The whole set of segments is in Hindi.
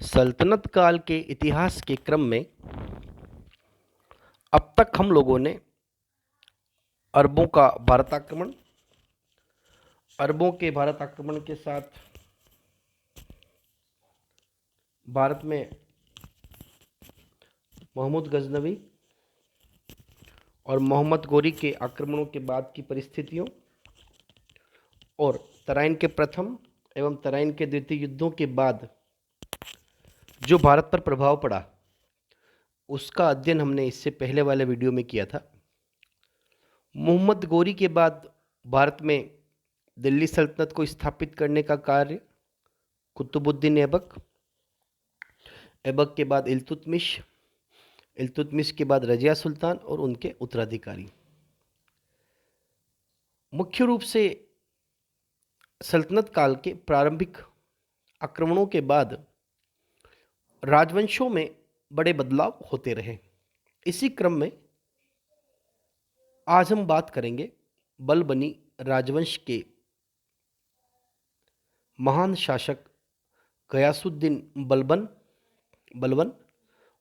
सल्तनत काल के इतिहास के क्रम में अब तक हम लोगों ने अरबों का भारत आक्रमण, अरबों के भारत आक्रमण के साथ भारत में महमूद गजनवी और मोहम्मद गोरी के आक्रमणों के बाद की परिस्थितियों और तराइन के प्रथम एवं तराइन के द्वितीय युद्धों के बाद जो भारत पर प्रभाव पड़ा उसका अध्ययन हमने इससे पहले वाले वीडियो में किया था। मोहम्मद गोरी के बाद भारत में दिल्ली सल्तनत को स्थापित करने का कार्य कुतुबुद्दीन ऐबक, ऐबक के बाद इल्तुतमिश, इल्तुतमिश के बाद रजिया सुल्तान और उनके उत्तराधिकारी। मुख्य रूप से सल्तनत काल के प्रारंभिक आक्रमणों के बाद राजवंशों में बड़े बदलाव होते रहे। इसी क्रम में आज हम बात करेंगे बलबनी राजवंश के महान शासक गयासुद्दीन बलबन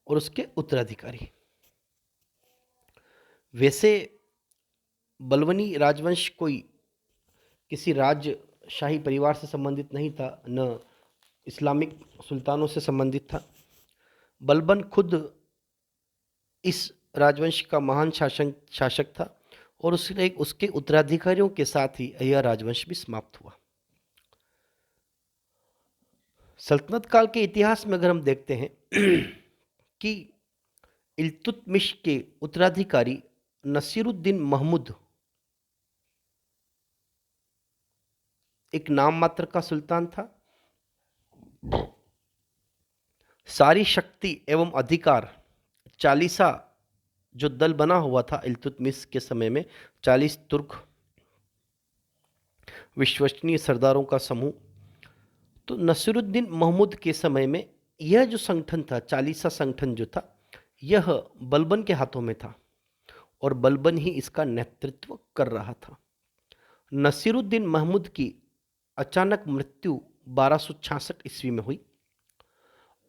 और उसके उत्तराधिकारी। वैसे बलबनी राजवंश कोई किसी राजशाही परिवार से संबंधित नहीं था, न इस्लामिक सुल्तानों से संबंधित था। बलबन खुद इस राजवंश का महान शासक था और उसके उत्तराधिकारियों के साथ ही यह राजवंश भी समाप्त हुआ। सल्तनत काल के इतिहास में अगर हम देखते हैं कि इल्तुतमिश के उत्तराधिकारी नसीरुद्दीन महमूद एक नाम मात्र का सुल्तान था। सारी शक्ति एवं अधिकार 40 जो दल बना हुआ था इल्तुतमिश के समय में, 40 तुर्क विश्वसनीय सरदारों का समूह। तो नसीरुद्दीन महमूद के समय में यह जो संगठन था, 40 संगठन जो था, यह बलबन के हाथों में था और बलबन ही इसका नेतृत्व कर रहा था। नसीरुद्दीन महमूद की अचानक मृत्यु 1266 ईस्वी में हुई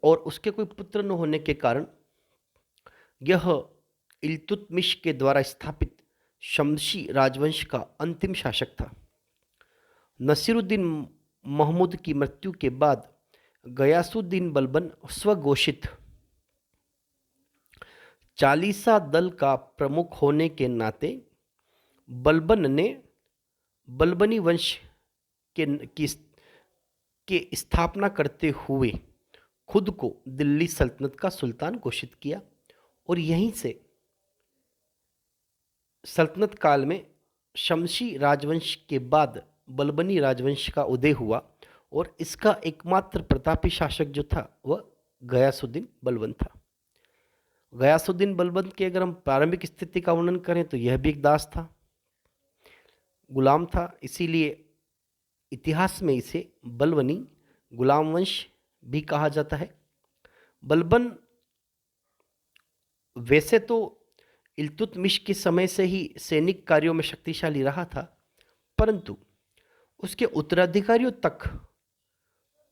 और उसके कोई पुत्र न होने के कारण यह इल्तुतमिश के द्वारा स्थापित शमशी राजवंश का अंतिम शासक था। नसीरुद्दीन महमूद की मृत्यु के बाद गयासुद्दीन बलबन स्वघोषित 40 दल का प्रमुख होने के नाते बलबन ने बलबनी वंश के स्थापना करते हुए खुद को दिल्ली सल्तनत का सुल्तान घोषित किया और यहीं से सल्तनत काल में शमशी राजवंश के बाद बलबनी राजवंश का उदय हुआ और इसका एकमात्र प्रतापी शासक जो था वह गयासुद्दीन बलबन था। गयासुद्दीन बलबन की अगर हम प्रारंभिक स्थिति का वर्णन करें तो यह भी एक दास था, गुलाम था, इसीलिए इतिहास में इसे बलबनी गुलाम वंश भी कहा जाता है। बलबन वैसे तो इल्तुतमिश के समय से ही सैनिक कार्यों में शक्तिशाली रहा था, परंतु उसके उत्तराधिकारियों तक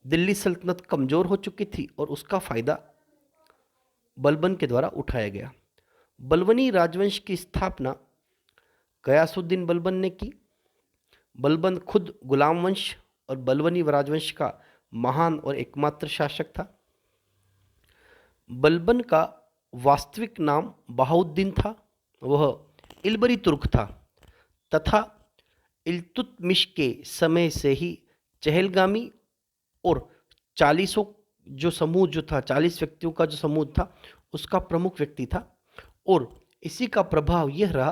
दिल्ली सल्तनत कमजोर हो चुकी थी और उसका फायदा बलबन के द्वारा उठाया गया। बलबनी राजवंश की स्थापना गयासुद्दीन बलबन ने की। बलबन खुद गुलाम वंश और बलबनी राजवंश का महान और एकमात्र शासक था। बलबन का वास्तविक नाम बहाउद्दीन था, वह इलबरी तुर्क था तथा इल्तुतमिश के समय से ही चहलगामी और 40 जो समूह जो था, 40 व्यक्तियों का जो समूह था उसका प्रमुख व्यक्ति था और इसी का प्रभाव यह रहा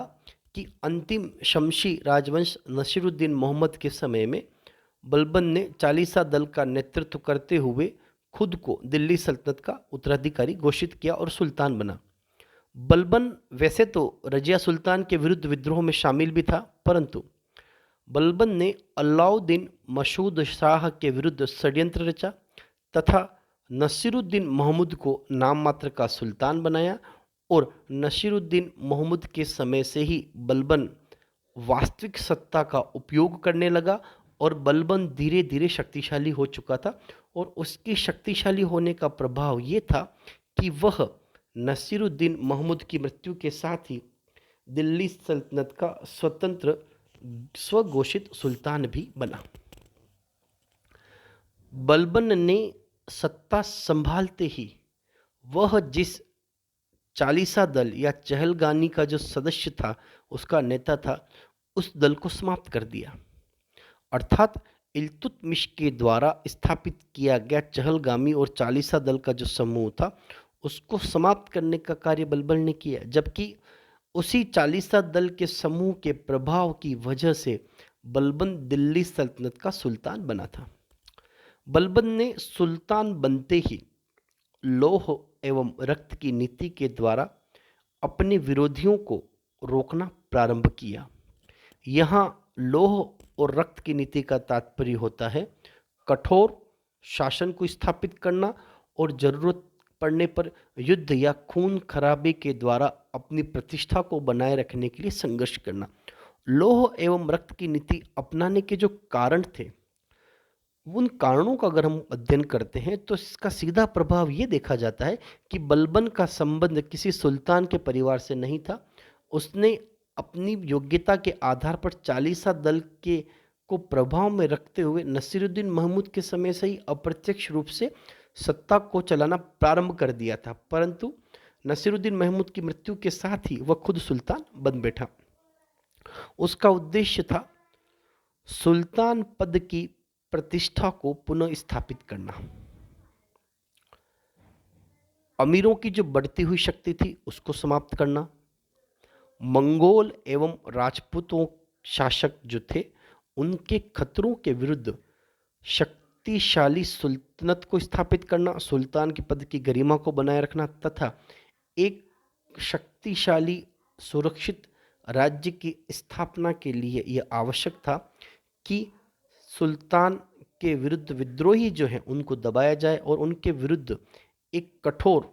कि अंतिम शमशी राजवंश नसीरुद्दीन मोहम्मद के समय में बलबन ने 40 दल का नेतृत्व करते हुए खुद को दिल्ली सल्तनत का उत्तराधिकारी घोषित किया और सुल्तान बना। बलबन वैसे तो रजिया सुल्तान के विरुद्ध विद्रोह में शामिल भी था, परंतु बलबन ने अलाउद्दीन मसूद शाह के विरुद्ध षड्यंत्र रचा तथा नसीरुद्दीन महमूद को नाम मात्र का सुल्तान बनाया और नसीरुद्दीन महमूद के समय से ही बलबन वास्तविक सत्ता का उपयोग करने लगा और बलबन धीरे धीरे शक्तिशाली हो चुका था। और उसके शक्तिशाली होने का प्रभाव ये था कि वह नसीरुद्दीन महमूद की मृत्यु के साथ ही दिल्ली सल्तनत का स्वतंत्र स्वघोषित सुल्तान भी बना। बलबन ने सत्ता संभालते ही वह जिस चालीसा दल या चहलगामी का जो सदस्य था, उसका नेता था, उस दल को समाप्त कर दिया। अर्थात इल्तुतमिश के द्वारा स्थापित किया गया चहलगामी और चालीसा दल का जो समूह था, उसको समाप्त करने का कार्य बलबन ने किया। जबकि उसी चालीसा दल के समूह के प्रभाव की वजह से बलबन दिल्ली सल्तनत का सुल्तान बना था। बलबन ने सुल्तान बनते ही लौह एवं रक्त की नीति के द्वारा अपने विरोधियों को रोकना प्रारंभ किया। यहाँ लौह और रक्त की नीति का तात्पर्य होता है कठोर शासन को स्थापित करना और जरूरत पड़ने पर युद्ध या खून खराबे के द्वारा अपनी प्रतिष्ठा को बनाए रखने के लिए संघर्ष करना। लौह एवं रक्त की नीति अपनाने के जो कारण थे, उन कारणों का अगर हम अध्ययन करते हैं तो इसका सीधा प्रभाव ये देखा जाता है कि बलबन का संबंध किसी सुल्तान के परिवार से नहीं था। उसने अपनी योग्यता के आधार पर चालीसा दल के को प्रभाव में रखते हुए नसीरुद्दीन महमूद के समय से ही अप्रत्यक्ष रूप से सत्ता को चलाना प्रारंभ कर दिया था। परंतु नसीरुद्दीन महमूद की मृत्यु के साथ ही वह खुद सुल्तान बन बैठा। उसका उद्देश्य था सुल्तान पद की प्रतिष्ठा को पुनः स्थापित करना। अमीरों की जो बढ़ती हुई शक्ति थी उसको समाप्त करना। मंगोल एवं राजपूतों शासक जो थे उनके खतरों के विरुद्ध शक्तिशाली सुल्तनत को स्थापित करना, सुल्तान के पद की गरिमा को बनाए रखना तथा एक शक्तिशाली सुरक्षित राज्य की स्थापना के लिए यह आवश्यक था कि सुल्तान के विरुद्ध विद्रोही जो हैं उनको दबाया जाए और उनके विरुद्ध एक कठोर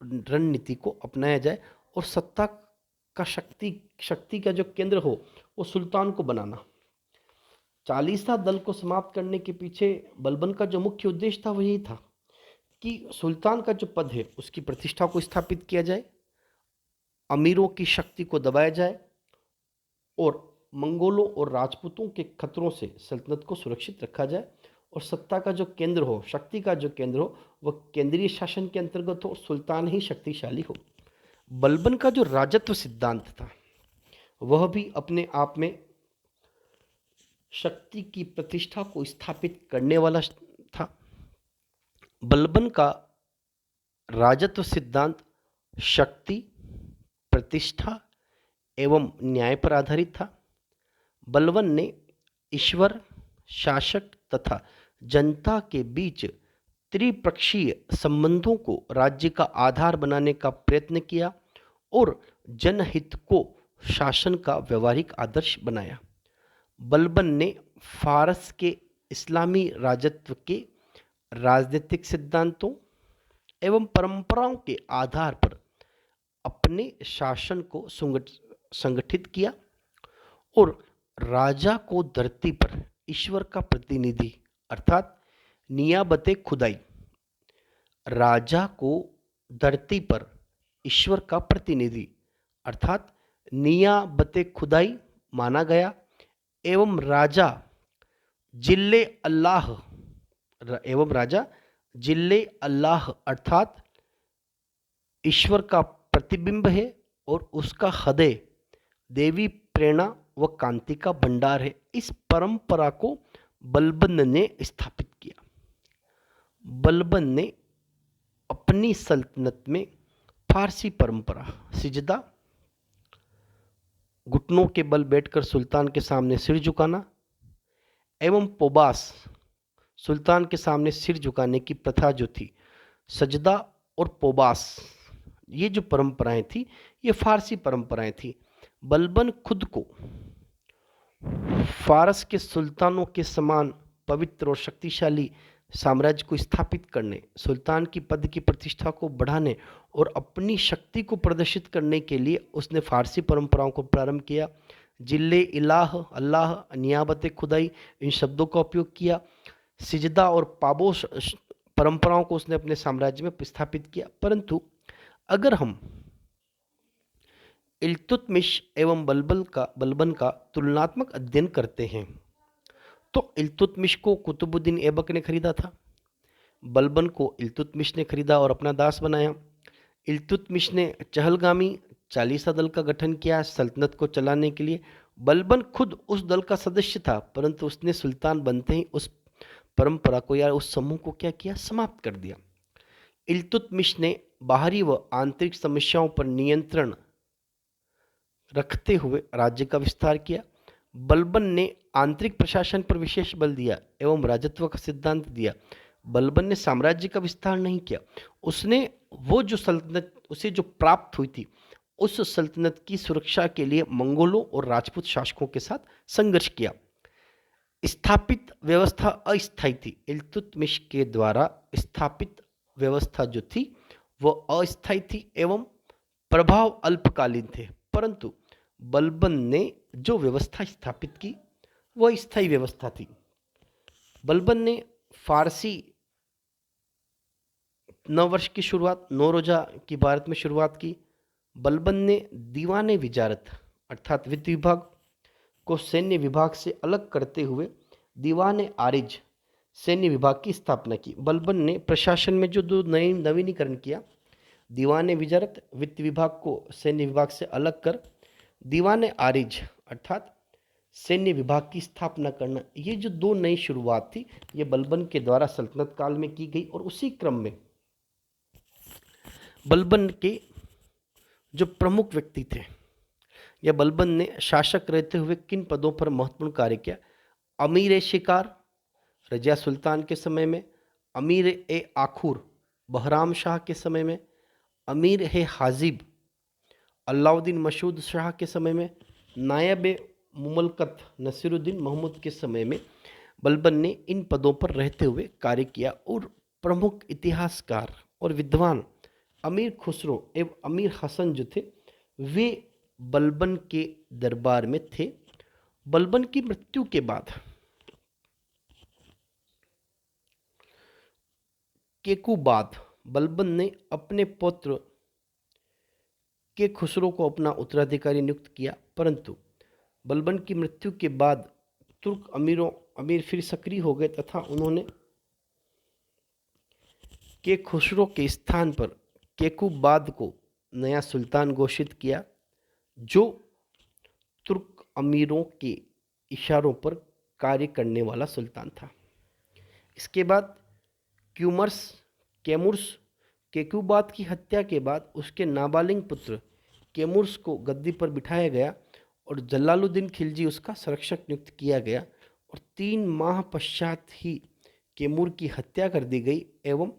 रणनीति को अपनाया जाए और सत्ता का शक्ति का जो केंद्र हो वो सुल्तान को बनाना। चालीसा दल को समाप्त करने के पीछे बलबन का जो मुख्य उद्देश्य था वो यही था कि सुल्तान का जो पद है उसकी प्रतिष्ठा को स्थापित किया जाए, अमीरों की शक्ति को दबाया जाए और मंगोलों और राजपूतों के खतरों से सल्तनत को सुरक्षित रखा जाए और सत्ता का जो केंद्र हो, शक्ति का जो केंद्र हो, वह केंद्रीय शासन के अंतर्गत हो, सुल्तान ही शक्तिशाली हो। बलबन का जो राजत्व सिद्धांत था वह भी अपने आप में शक्ति की प्रतिष्ठा को स्थापित करने वाला था। बलबन का राजत्व सिद्धांत शक्ति, प्रतिष्ठा एवं न्याय पर आधारित था। बलबन ने ईश्वर, शासक तथा जनता के बीच त्रिपक्षीय संबंधों को राज्य का आधार बनाने का प्रयत्न किया और जनहित को शासन का व्यवहारिक आदर्श बनाया। बलबन ने फारस के इस्लामी राजत्व के राजनीतिक सिद्धांतों एवं परंपराओं के आधार पर अपने शासन को संगठित किया और राजा को धरती पर ईश्वर का प्रतिनिधि अर्थात नियाबते खुदाई, राजा को धरती पर ईश्वर का प्रतिनिधि अर्थात नियाबते खुदाई माना गया एवं राजा जिल्ले अल्लाह अर्थात ईश्वर का प्रतिबिंब है और उसका हृदय देवी प्रेरणा व कांति का भंडार है। इस परंपरा को बलबन ने स्थापित किया। बलबन ने अपनी सल्तनत में फारसी परंपरा, सिजदा, घुटनों के बल बैठकर सुल्तान के सामने सिर झुकाना एवं पोबास, सुल्तान के सामने सिर झुकाने की प्रथा जो थी, सजदा और पोबास, ये जो परंपराएं थी ये फारसी परंपराएं थी। बलबन खुद को फारस के सुल्तानों के समान पवित्र और शक्तिशाली साम्राज्य को स्थापित करने, सुल्तान की पद की प्रतिष्ठा को बढ़ाने और अपनी शक्ति को प्रदर्शित करने के लिए उसने फारसी परंपराओं को प्रारंभ किया, जिल्ले इलाह अल्लाह नियाबत खुदाई इन शब्दों का उपयोग किया। सिजदा और पाबोश परंपराओं को उसने अपने साम्राज्य में स्थापित किया। परंतु अगर हम इल्तुतमिश एवं बलबन का तुलनात्मक अध्ययन करते हैं तो इल्तुतमिश को कुतुबुद्दीन ऐबक ने खरीदा था, बलबन को इल्तुतमिश ने खरीदा और अपना दास बनाया। इल्तुतमिश ने चहलगामी चालीसा दल का गठन किया सल्तनत को चलाने के लिए। बलबन खुद उस दल का सदस्य था, परंतु उसने सुल्तान बनते ही उस परंपरा को या उस समूह को क्या किया, समाप्त कर दिया। इल्तुतमिश ने बाहरी व आंतरिक समस्याओं पर नियंत्रण रखते हुए राज्य का विस्तार किया। बलबन ने आंतरिक प्रशासन पर विशेष बल दिया एवं राजत्व का सिद्धांत दिया। बलबन ने साम्राज्य का विस्तार नहीं किया, उसने वो जो सल्तनत उसे जो प्राप्त हुई थी उस सल्तनत की सुरक्षा के लिए मंगोलों और राजपूत शासकों के साथ संघर्ष किया। स्थापित व्यवस्था अस्थायी थी। इल्तुतमिश के द्वारा स्थापित व्यवस्था जो थी वह अस्थायी थी एवं प्रभाव अल्पकालीन थे, परंतु बलबन ने जो व्यवस्था स्थापित की वह स्थायी व्यवस्था थी। बलबन ने फारसी नववर्ष की शुरुआत नौरोजा की भारत में शुरुआत की। बलबन ने दीवाने विजारत अर्थात वित्त विभाग को सैन्य विभाग से अलग करते हुए दीवाने आरिज सैन्य विभाग की स्थापना की। बलबन ने प्रशासन में जो दो नए नवीनीकरण किया, दीवाने विजारत वित्त विभाग को सैन्य विभाग से अलग कर दीवाने आरिज अर्थात सैन्य विभाग की स्थापना करना, ये जो दो नई शुरुआत थी ये बलबन के द्वारा सल्तनत काल में की गई। और उसी क्रम में बलबन के जो प्रमुख व्यक्ति थे या बलबन ने शासक रहते हुए किन पदों पर महत्वपूर्ण कार्य किया। अमीर ए शिकार रजिया सुल्तान के समय में, अमीर ए आखूर बहराम शाह के समय में, अमीर ए हाजिब अलाउद्दीन मसूद शाह के समय में, नायब ए मुमलकत नसीरुद्दीन महमूद के समय में बलबन ने इन पदों पर रहते हुए कार्य किया। और प्रमुख इतिहासकार और विद्वान अमीर खुसरो एवं अमीर हसन जो थे वे बलबन के दरबार में थे। बलबन की मृत्यु के बाद केकुबाद बलबन ने अपने पुत्र के खुसरो को अपना उत्तराधिकारी नियुक्त किया, परंतु बलबन की मृत्यु के बाद तुर्क अमीर फिर सक्रिय हो गए तथा उन्होंने के खुसरो के स्थान पर केकुबाद को नया सुल्तान घोषित किया जो तुर्क अमीरों के इशारों पर कार्य करने वाला सुल्तान था। इसके बाद कैमुर्स केकुबाद की हत्या के बाद उसके नाबालिग पुत्र कैमुर्स को गद्दी पर बिठाया गया और जलालुद्दीन खिलजी उसका संरक्षक नियुक्त किया गया और 3 माह पश्चात ही कैमूर की हत्या कर दी गई एवं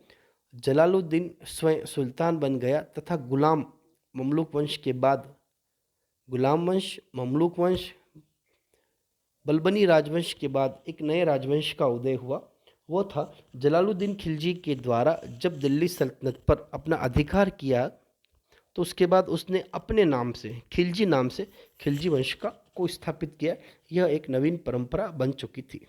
जलालुद्दीन स्वयं सुल्तान बन गया तथा गुलाम ममलूक वंश के बाद गुलाम वंश, ममलूक वंश, बलबनी राजवंश के बाद एक नए राजवंश का उदय हुआ। वो था जलालुद्दीन खिलजी के द्वारा जब दिल्ली सल्तनत पर अपना अधिकार किया तो उसके बाद उसने अपने नाम से खिलजी वंश को स्थापित किया। यह एक नवीन परंपरा बन चुकी थी।